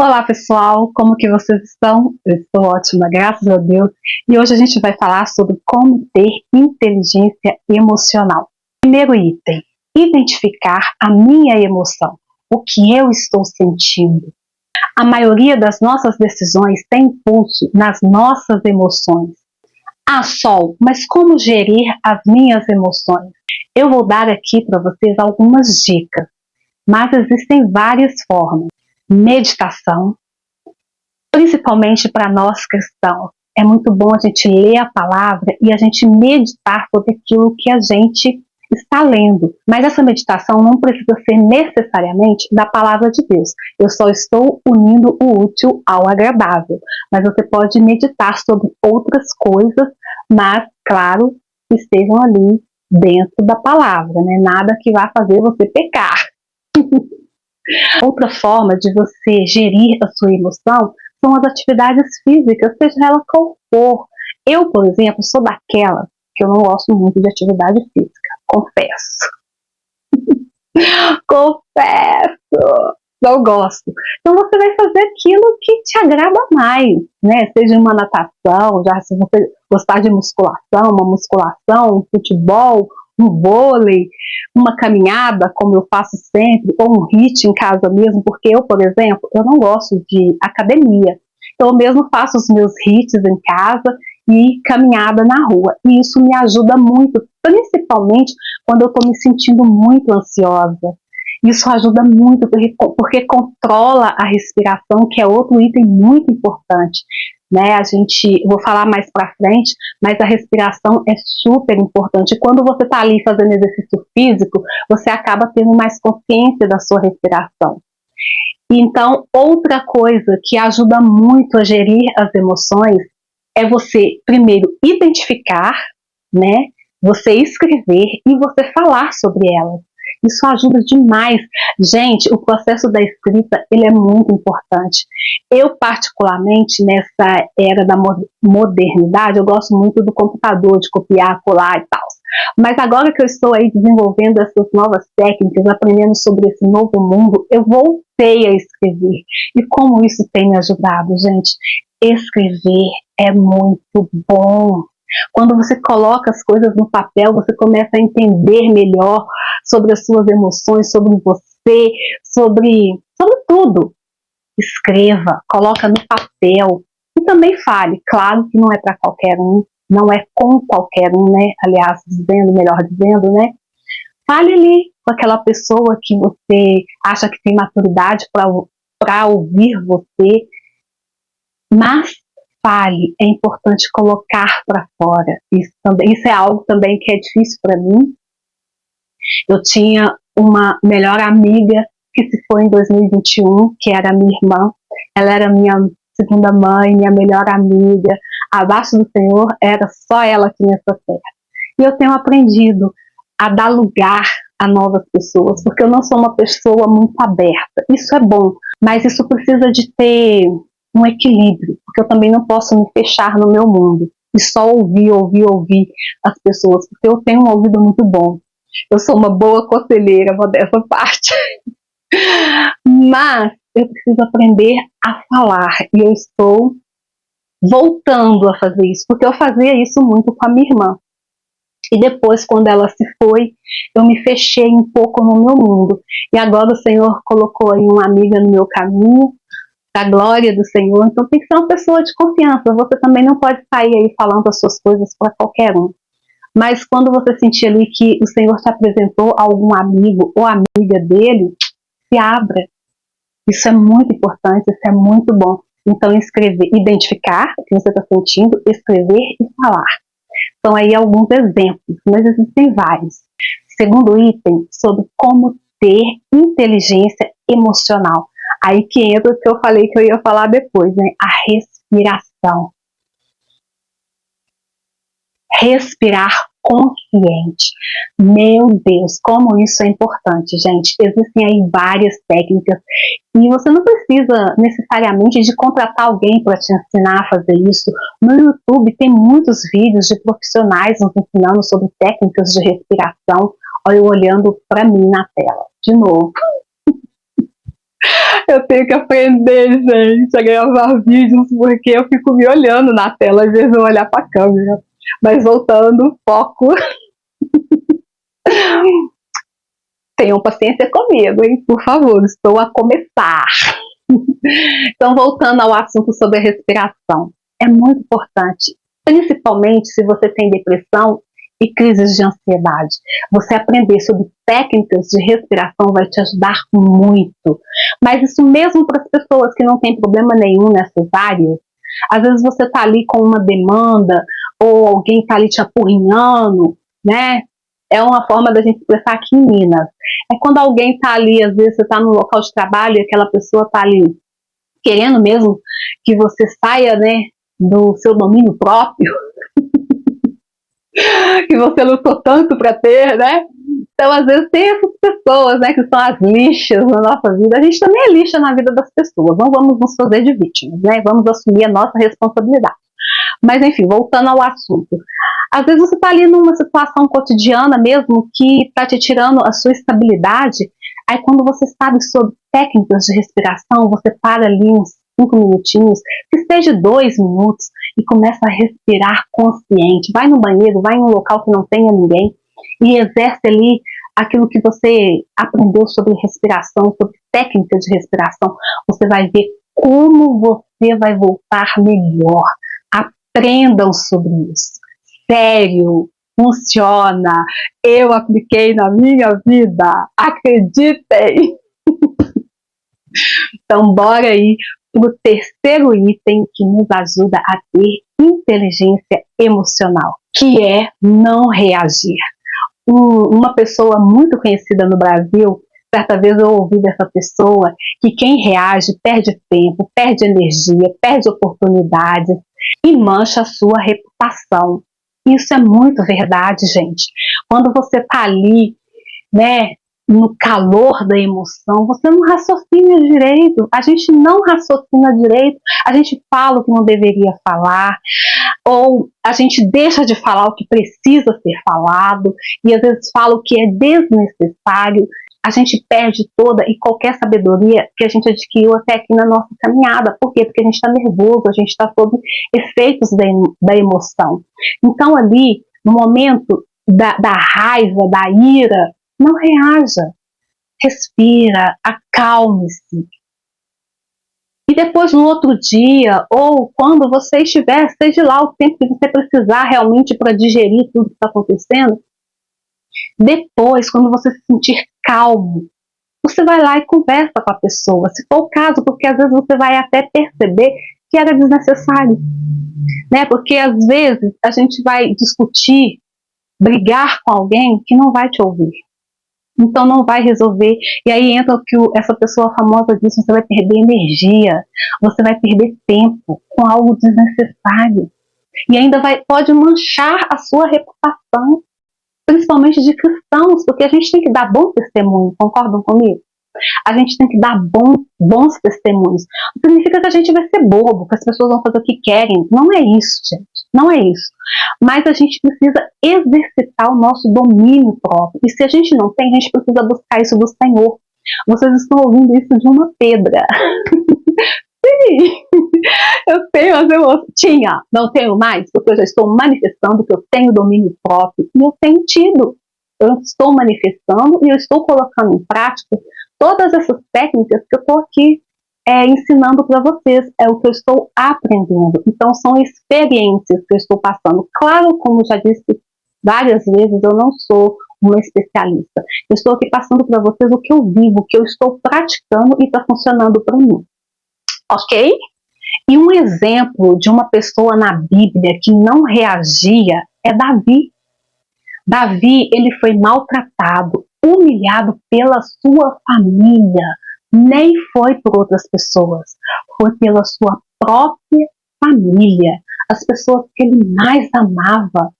Olá pessoal, como que vocês estão? Eu estou ótima, graças a Deus. E hoje a gente vai falar sobre como ter inteligência emocional. Primeiro item, identificar a minha emoção, o que eu estou sentindo. A maioria das nossas decisões tem impulso nas nossas emoções. Ah, Sol, mas como gerir as minhas emoções? Eu vou dar aqui para vocês algumas dicas, mas existem várias formas. Meditação, principalmente para nós cristãos. É muito bom a gente ler a palavra e a gente meditar sobre aquilo que a gente está lendo. Mas essa meditação não precisa ser necessariamente da palavra de Deus. Eu só estou unindo o útil ao agradável. Mas você pode meditar sobre outras coisas, mas, claro, que estejam ali dentro da palavra, né? Nada que vá fazer você pecar. Outra forma de você gerir a sua emoção são as atividades físicas, seja ela qual for. Eu, por exemplo, sou daquela que eu não gosto muito de atividade física, confesso. Confesso, não gosto. Então você vai fazer aquilo que te agrada mais, né? Seja uma natação, já se você gostar de musculação, uma musculação, um futebol, um vôlei, uma caminhada, como eu faço sempre, ou um HIIT em casa mesmo, porque eu, por exemplo, eu não gosto de academia. Então eu mesmo faço os meus HIITs em casa e caminhada na rua. E isso me ajuda muito, principalmente quando eu estou me sentindo muito ansiosa. Isso ajuda muito porque controla a respiração, que é outro item muito importante. Né? Vou falar mais para frente, mas a respiração é super importante. Quando você está ali fazendo exercício físico, você acaba tendo mais consciência da sua respiração. Então, outra coisa que ajuda muito a gerir as emoções é você, primeiro, identificar, né? Você escrever e você falar sobre elas. Isso ajuda demais. Gente, o processo da escrita, ele é muito importante. Eu, particularmente, nessa era da modernidade, eu gosto muito do computador, de copiar, colar e tal. Mas agora que eu estou aí desenvolvendo essas novas técnicas, aprendendo sobre esse novo mundo, eu voltei a escrever. E como isso tem me ajudado, gente? Escrever é muito bom. Quando você coloca as coisas no papel, você começa a entender melhor sobre as suas emoções, sobre você, sobre tudo. Escreva, coloca no papel e também fale. Claro que não é para qualquer um, não é com qualquer um, né? Aliás, melhor dizendo, né? Fale ali com aquela pessoa que você acha que tem maturidade para ouvir você, mas fale, é importante colocar para fora. Isso é algo também que é difícil para mim. Eu tinha uma melhor amiga que se foi em 2021, que era minha irmã. Ela era minha segunda mãe, minha melhor amiga. Abaixo do Senhor, era só ela aqui nessa terra. E eu tenho aprendido a dar lugar a novas pessoas, porque eu não sou uma pessoa muito aberta. Isso é bom, mas isso precisa de ter um equilíbrio, porque eu também não posso me fechar no meu mundo e só ouvir as pessoas, porque eu tenho um ouvido muito bom. Eu sou uma boa conselheira, modesta parte. Mas eu preciso aprender a falar e eu estou voltando a fazer isso, porque eu fazia isso muito com a minha irmã. E depois, quando ela se foi, eu me fechei um pouco no meu mundo. E agora o Senhor colocou aí uma amiga no meu caminho, da glória do Senhor. Então tem que ser uma pessoa de confiança. Você também não pode sair aí falando as suas coisas para qualquer um. Mas quando você sentir ali que o Senhor te apresentou a algum amigo ou amiga dele, se abra. Isso é muito importante, isso é muito bom. Então escrever, identificar o que você está sentindo, escrever e falar. São aí alguns exemplos, mas existem vários. Segundo item, sobre como ter inteligência emocional. Aí que entra o que eu falei que eu ia falar depois, né? A respiração. Respirar consciente. Meu Deus, como isso é importante, gente. Existem aí várias técnicas e você não precisa necessariamente de contratar alguém para te ensinar a fazer isso. No YouTube tem muitos vídeos de profissionais nos ensinando sobre técnicas de respiração. Olha eu olhando para mim na tela. De novo. Eu tenho que aprender, gente, a gravar vídeos, porque eu fico me olhando na tela, às vezes eu olhar pra câmera. Mas voltando, foco. Tenham paciência comigo, hein? Por favor, estou a começar. Então, voltando ao assunto sobre a respiração. É muito importante, principalmente se você tem depressão e crises de ansiedade. Você aprender sobre técnicas de respiração vai te ajudar muito. Mas isso mesmo para as pessoas que não têm problema nenhum nessas áreas. Às vezes você está ali com uma demanda ou alguém está ali te apurrinhando, né? É uma forma da gente expressar aqui em Minas. É quando alguém está ali, às vezes você está no local de trabalho e aquela pessoa está ali querendo mesmo que você saia, né, do seu domínio próprio, que você lutou tanto para ter, né? Então, às vezes, tem essas pessoas, né, que são as lixas na nossa vida. A gente também é lixa na vida das pessoas. Não vamos nos fazer de vítimas, né? Vamos assumir a nossa responsabilidade. Mas, enfim, voltando ao assunto. Às vezes você está ali numa situação cotidiana mesmo que está te tirando a sua estabilidade. Aí quando você sabe sobre técnicas de respiração, você para ali uns 5 minutinhos, que seja 2 minutos, e começa a respirar consciente. Vai no banheiro, vai em um local que não tenha ninguém e exerce ali aquilo que você aprendeu sobre respiração, sobre técnicas de respiração. Você vai ver como você vai voltar melhor. Aprendam sobre isso. Sério, funciona. Eu apliquei na minha vida. Acreditem. Então, bora aí para o terceiro item que nos ajuda a ter inteligência emocional, que é não reagir. Uma pessoa muito conhecida no Brasil, certa vez eu ouvi dessa pessoa que quem reage perde tempo, perde energia, perde oportunidades e mancha a sua reputação. Isso é muito verdade, gente. Quando você está ali, né, no calor da emoção, você não raciocina direito. A gente não raciocina direito. A gente fala o que não deveria falar, ou a gente deixa de falar o que precisa ser falado, e às vezes fala o que é desnecessário. A gente perde toda e qualquer sabedoria que a gente adquiriu até aqui na nossa caminhada. Por quê? Porque a gente está nervoso, a gente está sob efeitos da emoção. Então ali, no momento da raiva, da ira, não reaja. Respira, acalme-se. E depois, no outro dia, ou quando você estiver, seja lá o tempo que você precisar realmente para digerir tudo que está acontecendo, depois, quando você se sentir calmo, você vai lá e conversa com a pessoa, se for o caso, porque às vezes você vai até perceber que era desnecessário, né? Porque às vezes a gente vai discutir, brigar com alguém que não vai te ouvir. Então não vai resolver. E aí entra o que essa pessoa famosa disse: você vai perder energia, você vai perder tempo com algo desnecessário. E ainda pode manchar a sua reputação, principalmente de cristãos, porque a gente tem que dar bom testemunho, concordam comigo? A gente tem que dar bons testemunhos. Não significa que a gente vai ser bobo, que as pessoas vão fazer o que querem. Não é isso, gente. Não é isso. Mas a gente precisa exercitar o nosso domínio próprio. E se a gente não tem, a gente precisa buscar isso do Senhor. Vocês estão ouvindo isso de uma pedra. Sim, eu tenho as emoções. Não tenho mais, porque eu já estou manifestando que eu tenho domínio próprio. E eu tenho tido. Eu estou manifestando e eu estou colocando em prática todas essas técnicas que eu estou aqui ensinando para vocês. É o que eu estou aprendendo. Então, são experiências que eu estou passando. Claro, como já disse várias vezes, eu não sou uma especialista. Eu estou aqui passando para vocês o que eu vivo, o que eu estou praticando e está funcionando para mim. Ok? E um exemplo de uma pessoa na Bíblia que não reagia é Davi. Davi, ele foi maltratado, humilhado pela sua família. Nem foi por outras pessoas, foi pela sua própria família. As pessoas que ele mais amava.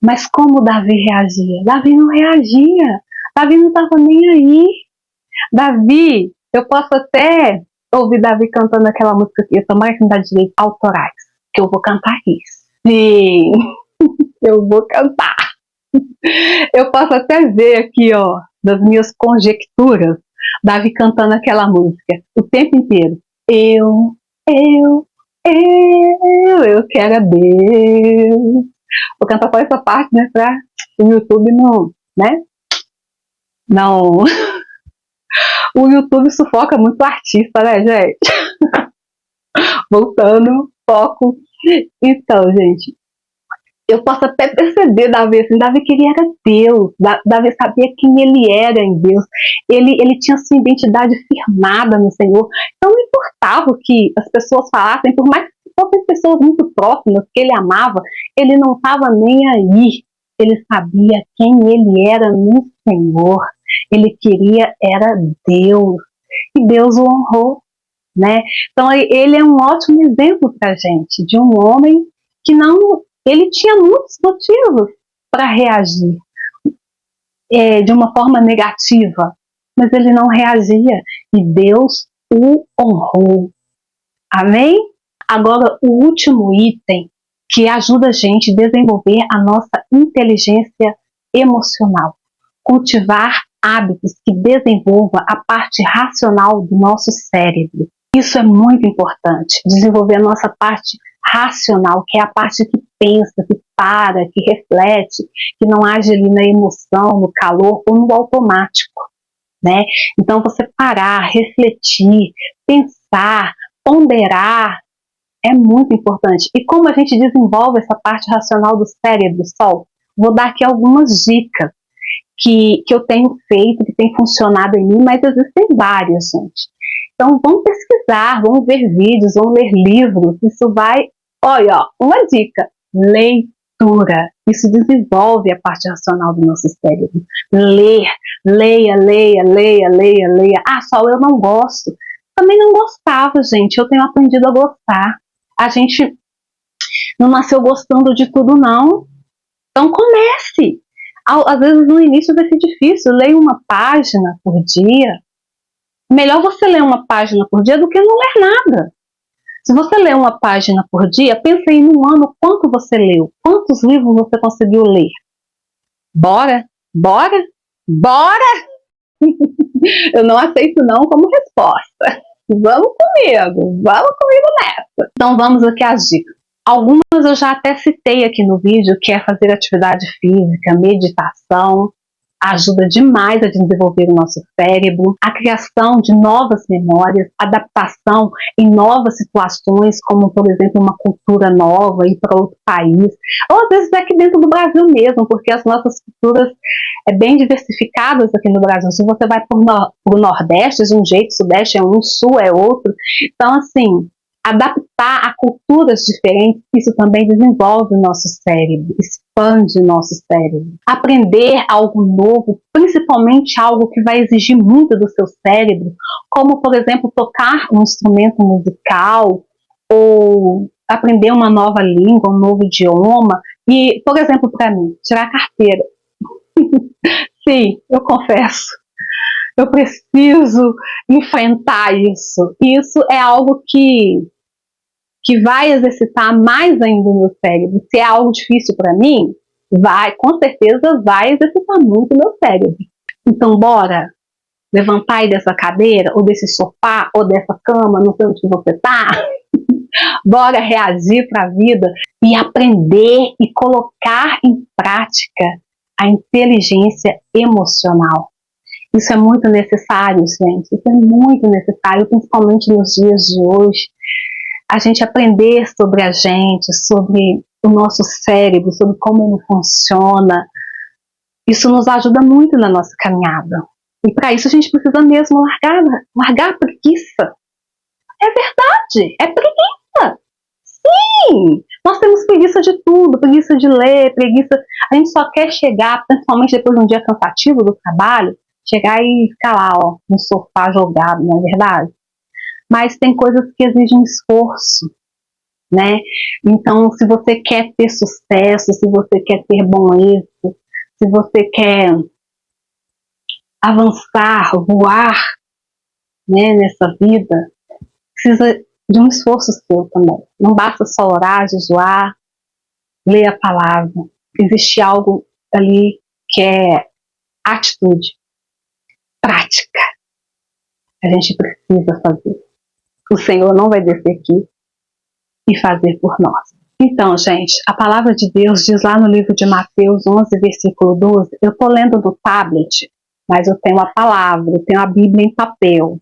Mas como Davi reagia? Davi não reagia. Davi não estava nem aí. Davi, eu posso até ouvir Davi cantando aquela música aqui, tomara que me dá direito autorais, que eu vou cantar isso. Sim, eu vou cantar. Eu posso até ver aqui, ó, das minhas conjecturas, Davi cantando aquela música o tempo inteiro. Eu quero a Deus. Vou cantar só essa parte, né, pra o YouTube não, né? Não. O YouTube sufoca muito o artista, né, gente? Voltando, foco. Então, gente, eu posso até perceber Davi, assim, Davi queria era Deus, Davi sabia quem ele era em Deus, ele tinha sua identidade firmada no Senhor, então não importava o que as pessoas falassem, por mais que fossem pessoas muito próximas, que ele amava, ele não estava nem aí, ele sabia quem ele era no Senhor, ele queria era Deus, e Deus o honrou, né? Então ele é um ótimo exemplo para a gente, de um homem que não, ele tinha muitos motivos para reagir de uma forma negativa, mas ele não reagia e Deus o honrou. Amém? Agora, o último item que ajuda a gente a desenvolver a nossa inteligência emocional. Cultivar hábitos que desenvolvam a parte racional do nosso cérebro. Isso é muito importante, desenvolver a nossa parte racional, que é a parte que pensa, que para, que reflete, que não age ali na emoção, no calor ou no automático, né? Então você parar, refletir, pensar, ponderar, é muito importante. E como a gente desenvolve essa parte racional do cérebro, Sol? Vou dar aqui algumas dicas que eu tenho feito, que tem funcionado em mim, mas existem várias, gente. Então, vamos pesquisar, vamos ver vídeos, vamos ler livros. Isso vai... Olha, ó, uma dica. Leitura. Isso desenvolve a parte racional do nosso cérebro. Ler. Leia, leia, leia, leia, leia. Ah, só eu não gosto. Também não gostava, gente. Eu tenho aprendido a gostar. A gente não nasceu gostando de tudo, não. Então, comece. Às vezes, no início vai ser difícil. Leia uma página por dia. Melhor você ler uma página por dia do que não ler nada. Se você ler uma página por dia, pense aí num ano quanto você leu, quantos livros você conseguiu ler. Bora? Bora? Bora? Eu não aceito não como resposta. Vamos comigo nessa. Então vamos aqui às dicas. Algumas eu já até citei aqui no vídeo, que é fazer atividade física, meditação, ajuda demais a desenvolver o nosso cérebro, a criação de novas memórias, adaptação em novas situações, como por exemplo uma cultura nova, ir para outro país, ou às vezes aqui dentro do Brasil mesmo, porque as nossas culturas bem diversificadas aqui no Brasil. Se você vai para o Nordeste de um jeito, Sudeste é um, Sul é outro, então assim, adaptar a culturas diferentes, isso também desenvolve o nosso cérebro, expande o nosso cérebro. Aprender algo novo, principalmente algo que vai exigir muito do seu cérebro, como, por exemplo, tocar um instrumento musical ou aprender uma nova língua, um novo idioma. E, por exemplo, para mim, tirar carteira. Sim, eu confesso. Eu preciso enfrentar isso. Isso é algo que vai exercitar mais ainda o meu cérebro. Se é algo difícil para mim, com certeza vai exercitar muito o meu cérebro. Então, bora levantar aí dessa cadeira, ou desse sofá, ou dessa cama, não sei onde você está. Bora reagir para a vida e aprender e colocar em prática a inteligência emocional. Isso é muito necessário, gente. Isso é muito necessário, principalmente nos dias de hoje. A gente aprender sobre a gente, sobre o nosso cérebro, sobre como ele funciona. Isso nos ajuda muito na nossa caminhada. E para isso a gente precisa mesmo largar a preguiça. É verdade, é preguiça. Sim, nós temos preguiça de tudo, preguiça de ler, preguiça... A gente só quer chegar, principalmente depois de um dia cansativo do trabalho, chegar e ficar lá, ó, no sofá jogado, não é verdade? Mas tem coisas que exigem esforço, né? Então, se você quer ter sucesso, se você quer ter bom êxito, se você quer avançar, voar, né, nessa vida, precisa de um esforço seu também. Não basta só orar, jejuar, ler a palavra. Existe algo ali que é atitude, prática. A gente precisa fazer. O Senhor não vai descer aqui e fazer por nós. Então, gente, a palavra de Deus diz lá no livro de Mateus 11, versículo 12, eu estou lendo do tablet, mas eu tenho a palavra, eu tenho a Bíblia em papel.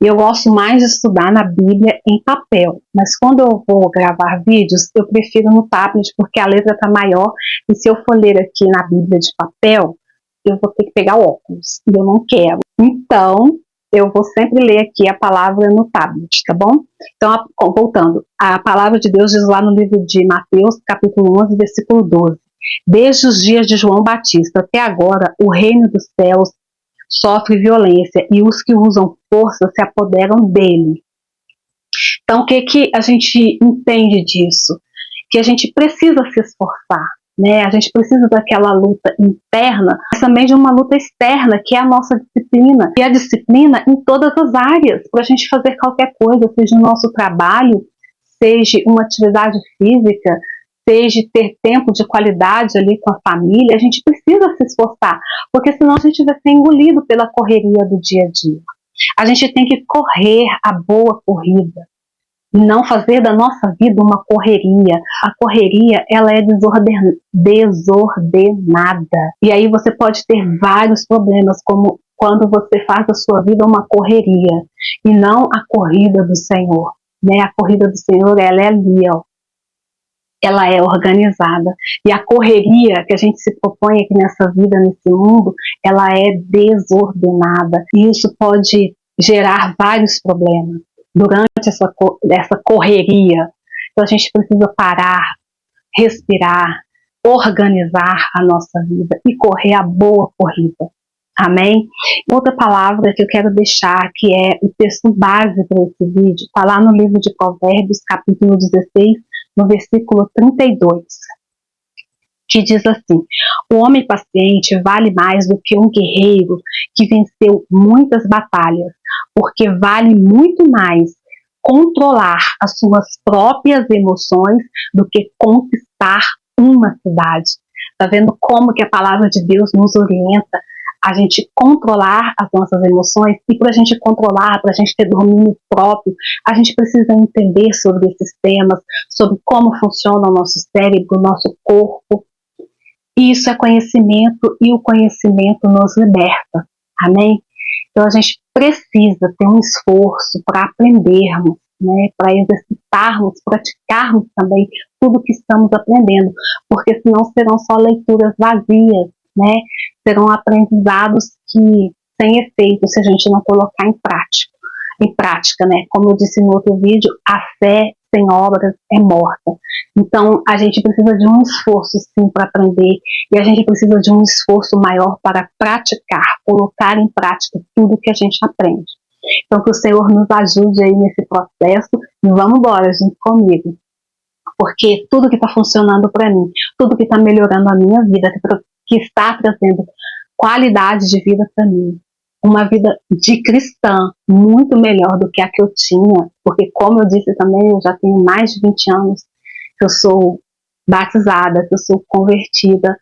E eu gosto mais de estudar na Bíblia em papel, mas quando eu vou gravar vídeos, eu prefiro no tablet porque a letra está maior e se eu for ler aqui na Bíblia de papel, eu vou ter que pegar o óculos e eu não quero. Então, eu vou sempre ler aqui a palavra no tablet, tá bom? Então, voltando, a palavra de Deus diz lá no livro de Mateus, capítulo 11, versículo 12. Desde os dias de João Batista até agora, o reino dos céus sofre violência e os que usam força se apoderam dele. Então, o que a gente entende disso? Que a gente precisa se esforçar, né? A gente precisa daquela luta interna, mas também de uma luta externa, que é a nossa disciplina. E a disciplina em todas as áreas, para a gente fazer qualquer coisa, seja o nosso trabalho, seja uma atividade física, seja ter tempo de qualidade ali com a família, a gente precisa se esforçar, porque senão a gente vai ser engolido pela correria do dia a dia. A gente tem que correr a boa corrida e não fazer da nossa vida uma correria. A correria, ela é desordenada. E aí você pode ter vários problemas, como quando você faz da sua vida uma correria e não a corrida do Senhor. Né? A corrida do Senhor, ela é ali, ó. Ela é organizada. E a correria que a gente se propõe aqui nessa vida, nesse mundo, ela é desordenada. E isso pode gerar vários problemas durante essa correria. Então a gente precisa parar, respirar, organizar a nossa vida e correr a boa corrida. Amém? Outra palavra que eu quero deixar, que é o texto base para esse vídeo, está lá no livro de Provérbios, capítulo 16, no versículo 32, que diz assim: o homem paciente vale mais do que um guerreiro que venceu muitas batalhas, porque vale muito mais controlar as suas próprias emoções do que conquistar uma cidade. Está vendo como que a palavra de Deus nos orienta a gente controlar as nossas emoções? E para a gente controlar, para a gente ter domínio próprio, a gente precisa entender sobre esses temas, sobre como funciona o nosso cérebro, o nosso corpo. Isso é conhecimento e o conhecimento nos liberta. Amém? Então a gente precisa ter um esforço para aprendermos, né, para exercitarmos, praticarmos também tudo que estamos aprendendo, porque senão serão só leituras vazias, né? Serão aprendizados que sem efeito se a gente não colocar em prática, né? Como eu disse no outro vídeo, a fé sem obras é morta. Então a gente precisa de um esforço sim para aprender, e a gente precisa de um esforço maior para praticar, colocar em prática tudo que a gente aprende. Então que o Senhor nos ajude aí nesse processo e vamos embora junto comigo, porque tudo que está funcionando para mim, tudo que está melhorando a minha vida, que está trazendo qualidade de vida para mim, uma vida de cristã muito melhor do que a que eu tinha, porque como eu disse também, eu já tenho mais de 20 anos que eu sou batizada, que eu sou convertida,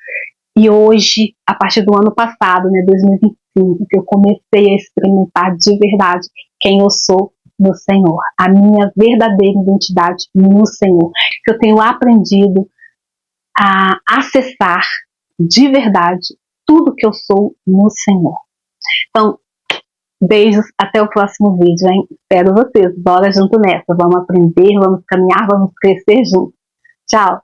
e hoje, a partir do ano passado, né, 2025, que eu comecei a experimentar de verdade quem eu sou no Senhor, a minha verdadeira identidade no Senhor, que eu tenho aprendido a acessar de verdade tudo que eu sou no Senhor. Então, beijos, até o próximo vídeo, hein? Espero vocês, bora junto nessa, vamos aprender, vamos caminhar, vamos crescer juntos. Tchau!